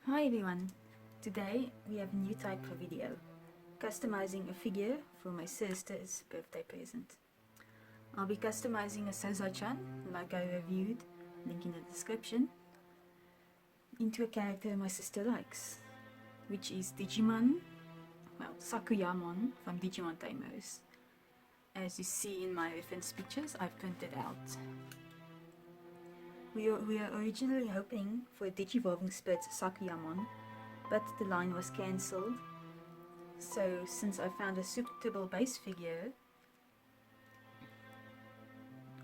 Hi everyone! Today we have a new type of video, customizing a figure for my sister's birthday present. I'll be customizing a Sazai-chan, like I reviewed, link in the description, into a character my sister likes, which is Sakuyamon from Digimon Tamers. As you see in my reference pictures I've printed out. We are originally hoping for a Digivolving Spirit Sakuyamon, but the line was cancelled. So since I found a suitable base figure,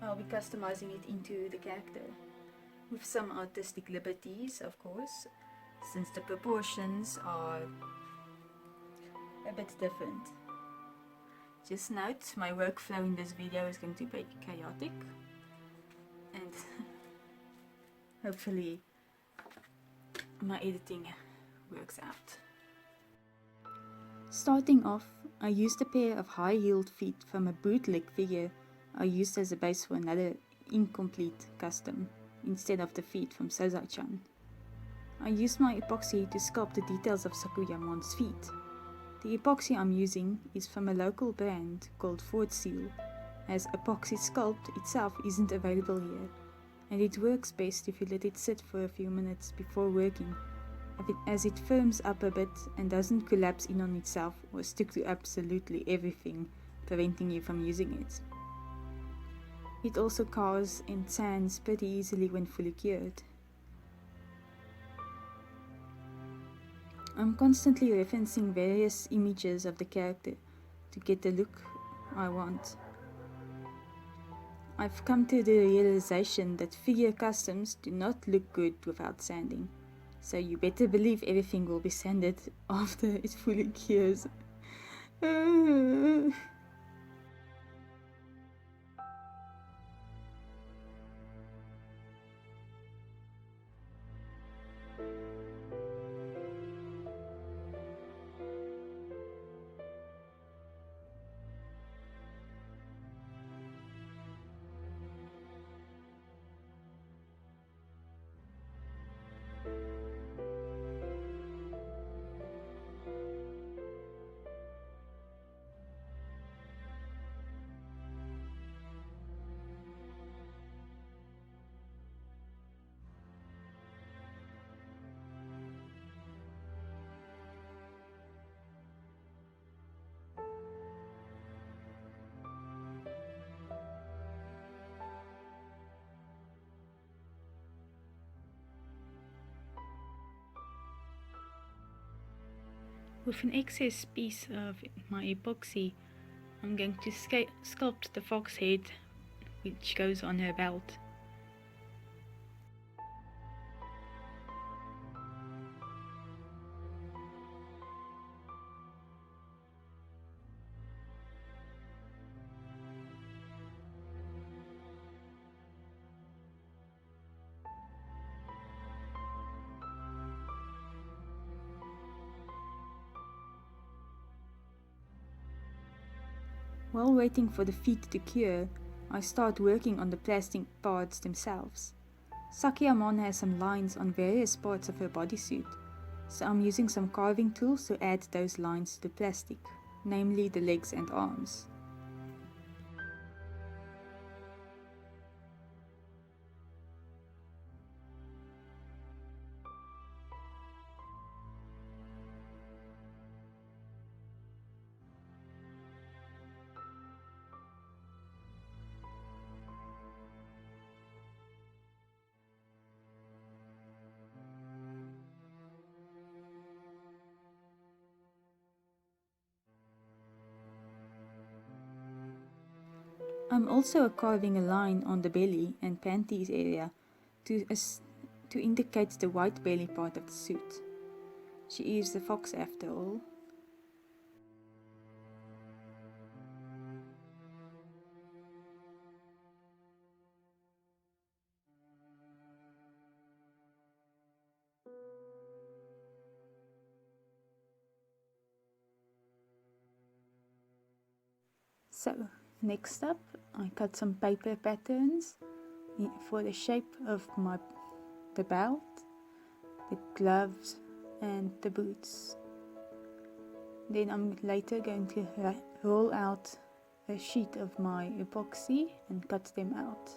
I'll be customizing it into the character, with some artistic liberties of course, since the proportions are a bit different. Just note, my workflow in this video is going to be chaotic, and hopefully my editing works out. Starting off, I used a pair of high-heeled feet from a bootleg figure I used as a base for another incomplete custom, instead of the feet from Sazai-chan. I used my epoxy to sculpt the details of Sakuyamon's feet. The epoxy I'm using is from a local brand called Fort Seal, as epoxy sculpt itself isn't available here, and it works best if you let it sit for a few minutes before working, as it firms up a bit and doesn't collapse in on itself or stick to absolutely everything, preventing you from using it. It also cars and sands pretty easily when fully cured. I'm constantly referencing various images of the character to get the look I want. I've come to the realization that figure customs do not look good without sanding, so you better believe everything will be sanded after it fully cures. With an excess piece of my epoxy, I'm going to sculpt the fox head, which goes on her belt. While waiting for the feet to cure, I start working on the plastic parts themselves. Sakuyamon has some lines on various parts of her bodysuit, so I'm using some carving tools to add those lines to the plastic, namely the legs and arms. I'm also carving a line on the belly and panties area to indicate the white belly part of the suit. She is the fox after all. So, next up, I cut some paper patterns for the shape of the belt, the gloves, and the boots. Then I'm later going to roll out a sheet of my epoxy and cut them out.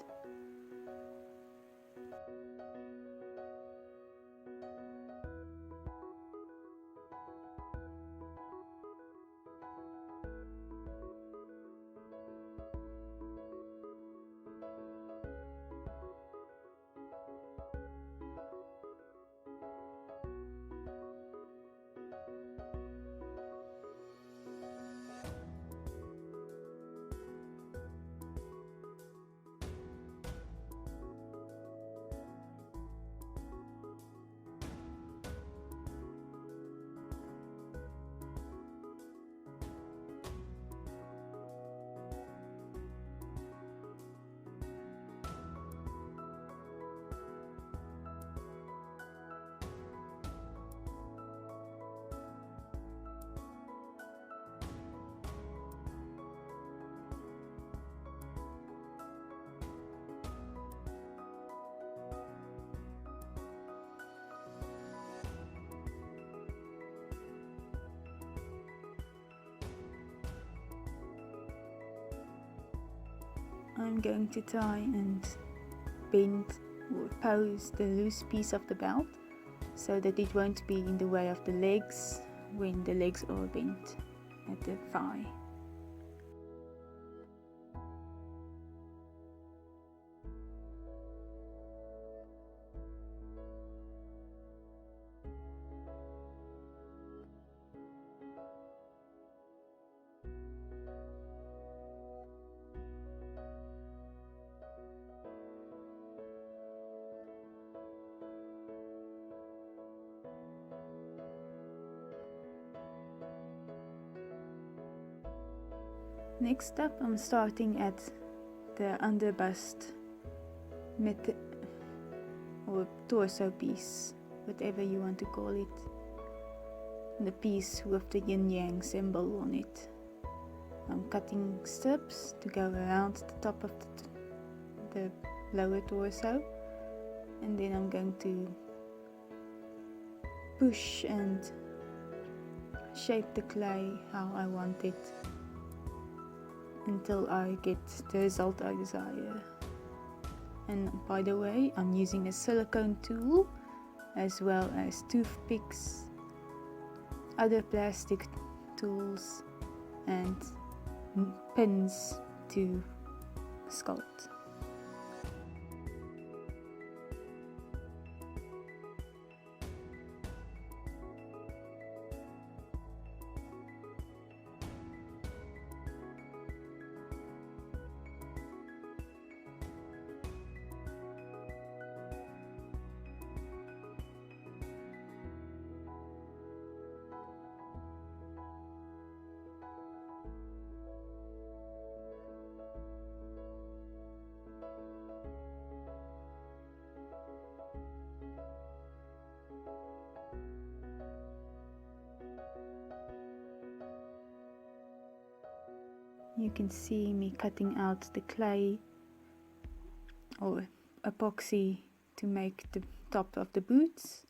I'm going to try and bend or pose the loose piece of the belt so that it won't be in the way of the legs when the legs are bent at the thigh. Next up, I'm starting at the underbust or torso piece, whatever you want to call it. The piece with the yin-yang symbol on it. I'm cutting strips to go around the top of the lower torso, and then I'm going to push and shape the clay how I want it until I get the result I desire. And by the way, I'm using a silicone tool as well as toothpicks, other plastic tools and pins to sculpt. You can see me cutting out the clay or epoxy to make the top of the boots,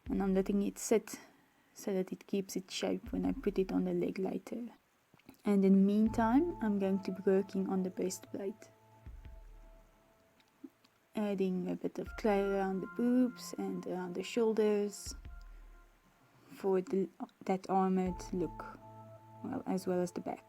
and I'm letting it sit so that it keeps its shape when I put it on the leg later. And in the meantime, I'm going to be working on the breastplate, adding a bit of clay around the boobs and around the shoulders for that armored look, well, as well as the back.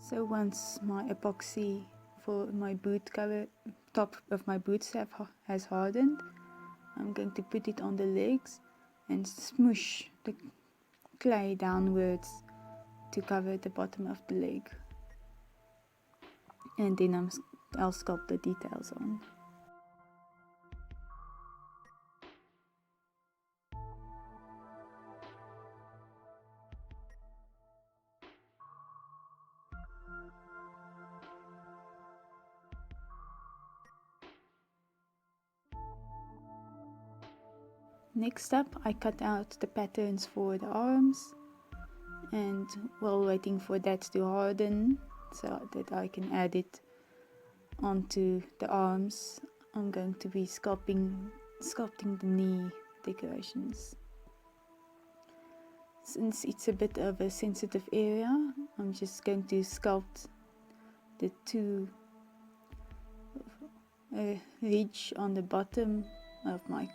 So once my epoxy for my boot cover, top of my boots has hardened, I'm going to put it on the legs and smoosh the clay downwards to cover the bottom of the leg. And then I'll sculpt the details on. Next up, I cut out the patterns for the arms, and while waiting for that to harden so that I can add it onto the arms, I'm going to be sculpting the knee decorations. Since it's a bit of a sensitive area, I'm just going to sculpt the two ridge on the bottom of my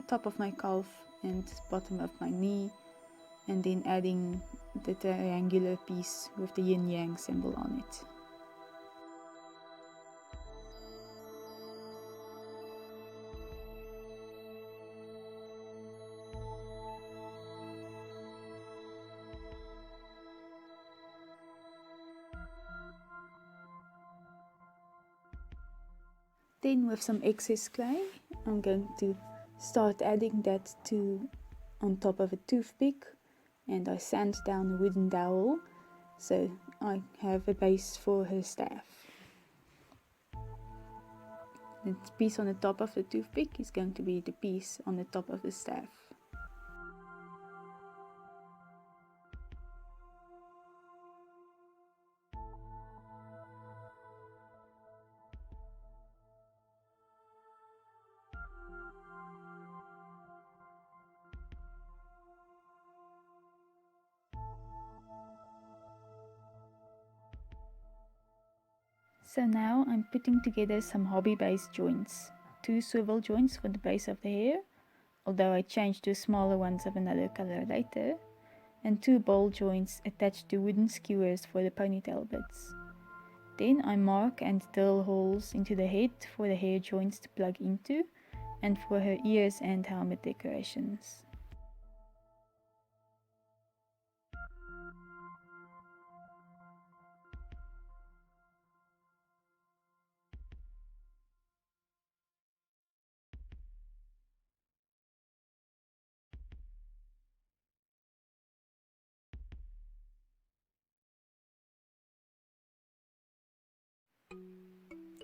top of my calf and bottom of my knee, and then adding the triangular piece with the yin yang symbol on it. Then with some excess clay, I'm going to start adding that on top of a toothpick, and I sand down a wooden dowel so I have a base for her staff. The piece on the top of the toothpick is going to be the piece on the top of the staff. So now I'm putting together some hobby-based joints. 2 swivel joints for the base of the hair, although I changed to smaller ones of another color later, and 2 ball joints attached to wooden skewers for the ponytail bits. Then I mark and drill holes into the head for the hair joints to plug into, and for her ears and helmet decorations.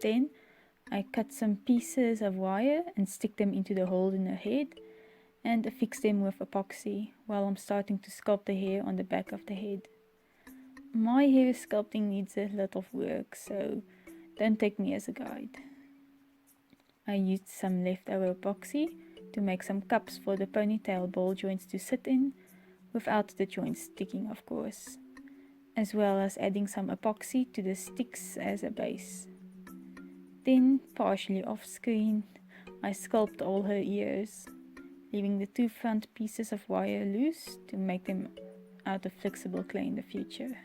Then I cut some pieces of wire and stick them into the hole in her head and affix them with epoxy while I'm starting to sculpt the hair on the back of the head. My hair sculpting needs a lot of work, so don't take me as a guide. I used some leftover epoxy to make some cups for the ponytail ball joints to sit in, without the joints sticking of course, as well as adding some epoxy to the sticks as a base. Then, partially off screen, I sculpt all her ears, leaving the 2 front pieces of wire loose to make them out of flexible clay in the future.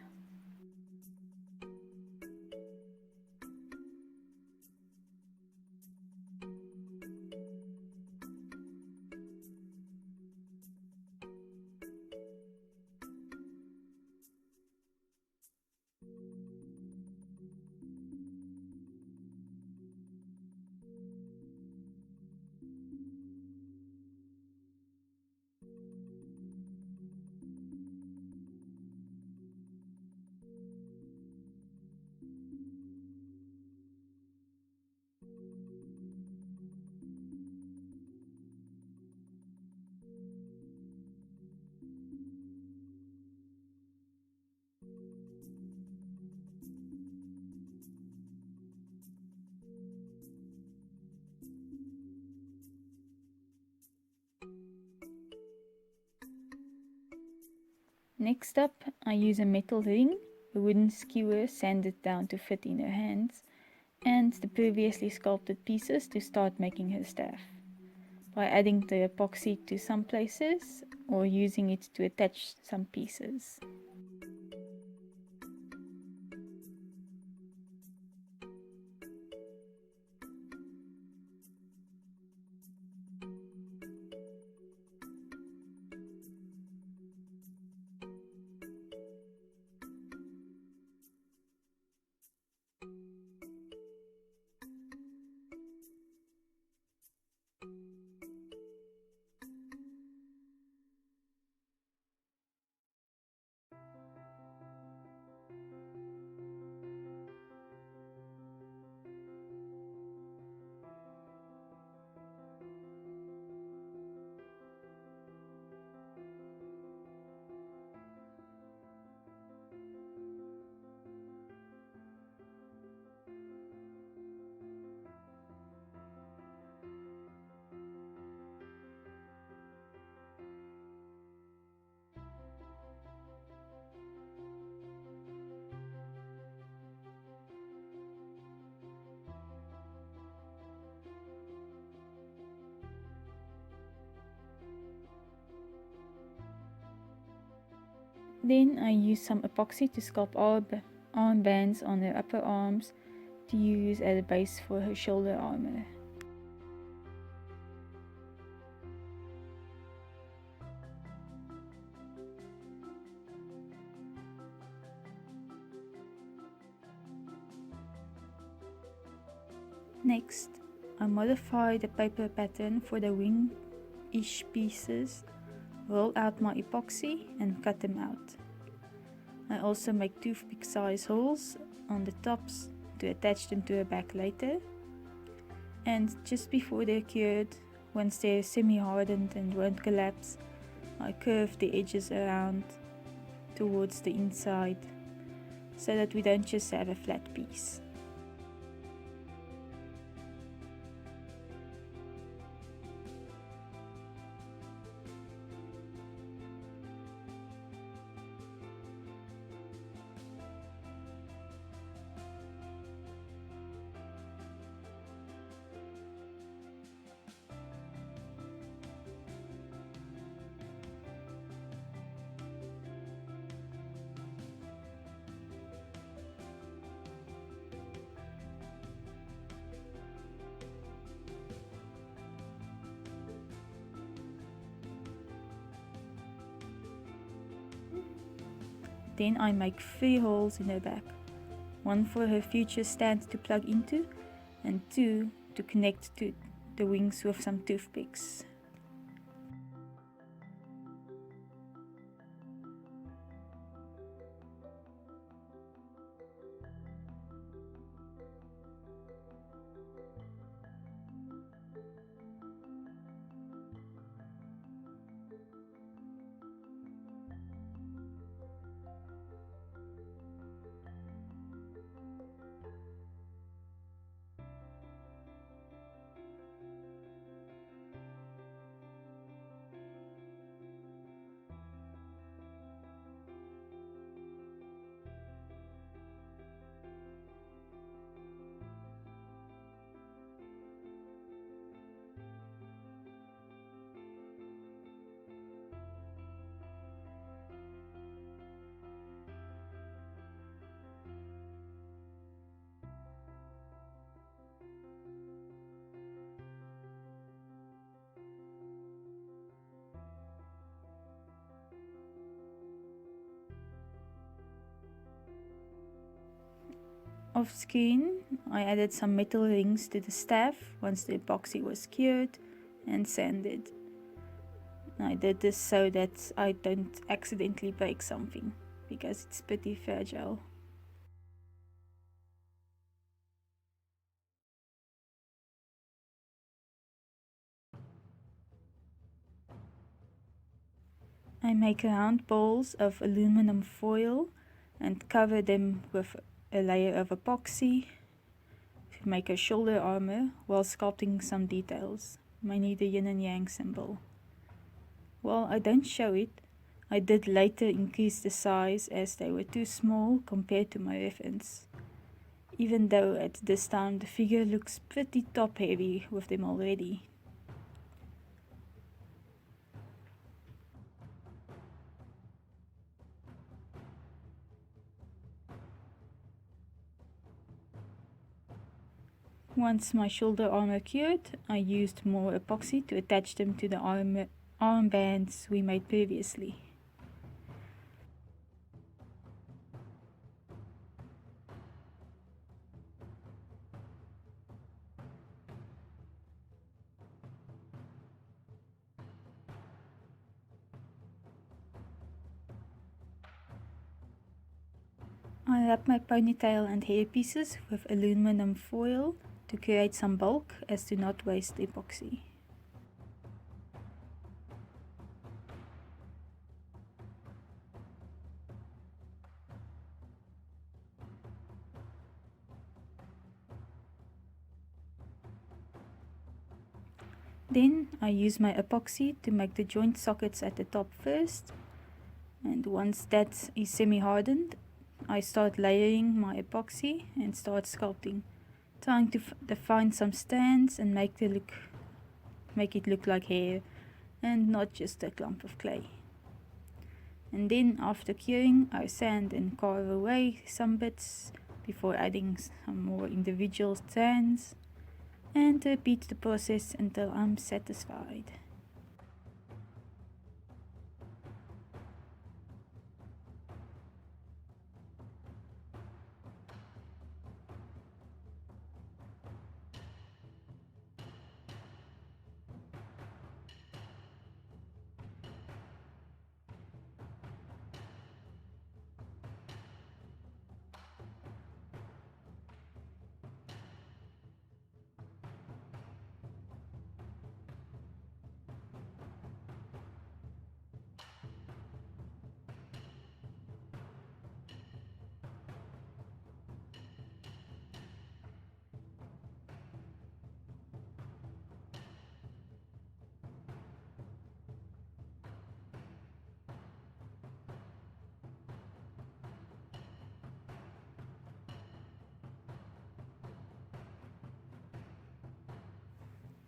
Next up, I use a metal ring, a wooden skewer sanded down to fit in her hands, and the previously sculpted pieces to start making her staff, by adding the epoxy to some places or using it to attach some pieces. Then I use some epoxy to sculpt armbands on her upper arms to use as a base for her shoulder armor. Next, I modify the paper pattern for the wing-ish pieces, roll out my epoxy and cut them out. I also make toothpick size holes on the tops to attach them to a back later. And just before they're cured, once they're semi-hardened and won't collapse, I curve the edges around towards the inside so that we don't just have a flat piece. Then I make 3 holes in her back, 1 for her future stand to plug into and 2 to connect to the wings with some toothpicks. Off screen, I added some metal rings to the staff once the epoxy was cured and sanded. I did this so that I don't accidentally break something, because it's pretty fragile. I make round balls of aluminum foil and cover them with a layer of epoxy to make a shoulder armor while sculpting some details, mainly the yin and yang symbol. While I don't show it, I did later increase the size as they were too small compared to my reference, even though at this time the figure looks pretty top heavy with them already. Once my shoulder armor cured, I used more epoxy to attach them to the armbands we made previously. I wrap my ponytail and hair pieces with aluminum foil to create some bulk as to not waste epoxy. Then I use my epoxy to make the joint sockets at the top first, and once that is semi-hardened, I start layering my epoxy and start sculpting, trying to define some strands and make it look like hair and not just a clump of clay. And then after curing, I sand and carve away some bits before adding some more individual strands, and repeat the process until I'm satisfied.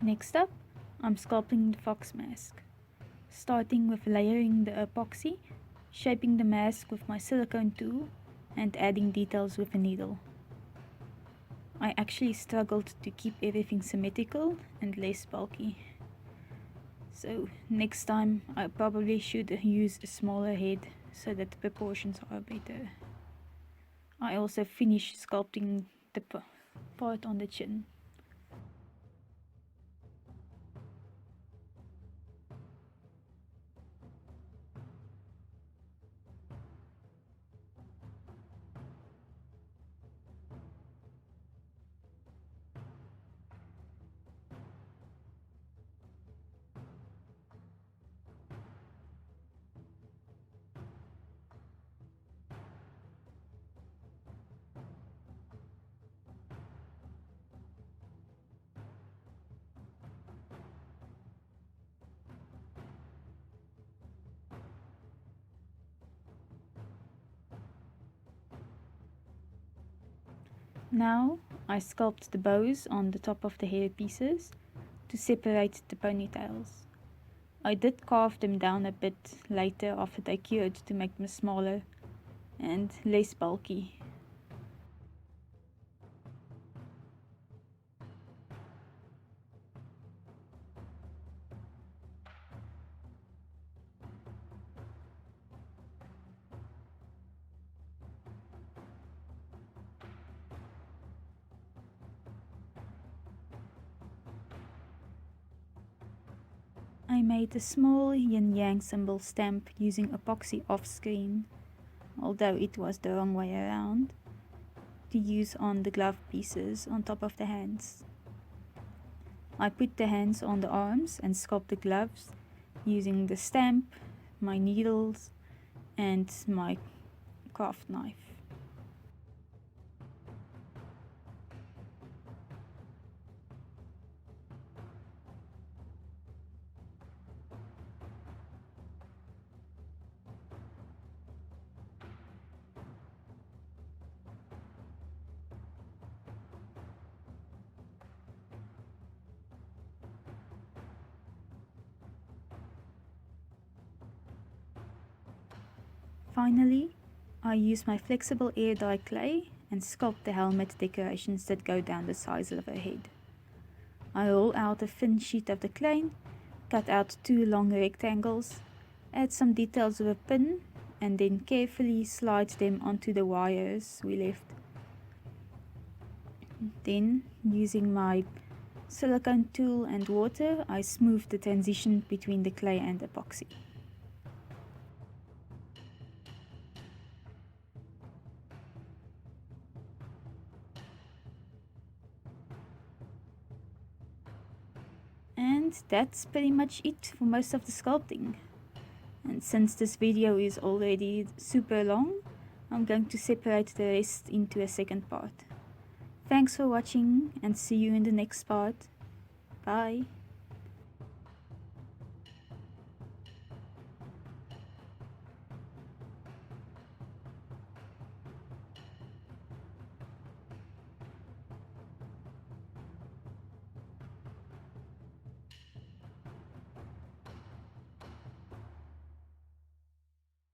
Next up, I'm sculpting the fox mask, starting with layering the epoxy, shaping the mask with my silicone tool, and adding details with a needle. I actually struggled to keep everything symmetrical and less bulky. So next time I probably should use a smaller head so that the proportions are better. I also finished sculpting the part on the chin. Now I sculpt the bows on the top of the hair pieces to separate the ponytails. I did carve them down a bit later after they cured to make them smaller and less bulky. I made a small yin-yang symbol stamp using epoxy off screen, although it was the wrong way around, to use on the glove pieces on top of the hands. I put the hands on the arms and sculpt the gloves using the stamp, my needles, and my craft knife. Finally, I use my flexible air dye clay and sculpt the helmet decorations that go down the sides of her head. I roll out a thin sheet of the clay, cut out 2 long rectangles, add some details with a pin, and then carefully slide them onto the wires we left. Then, using my silicone tool and water, I smooth the transition between the clay and epoxy. And that's pretty much it for most of the sculpting. And since this video is already super long, I'm going to separate the rest into a second part. Thanks for watching and see you in the next part. Bye!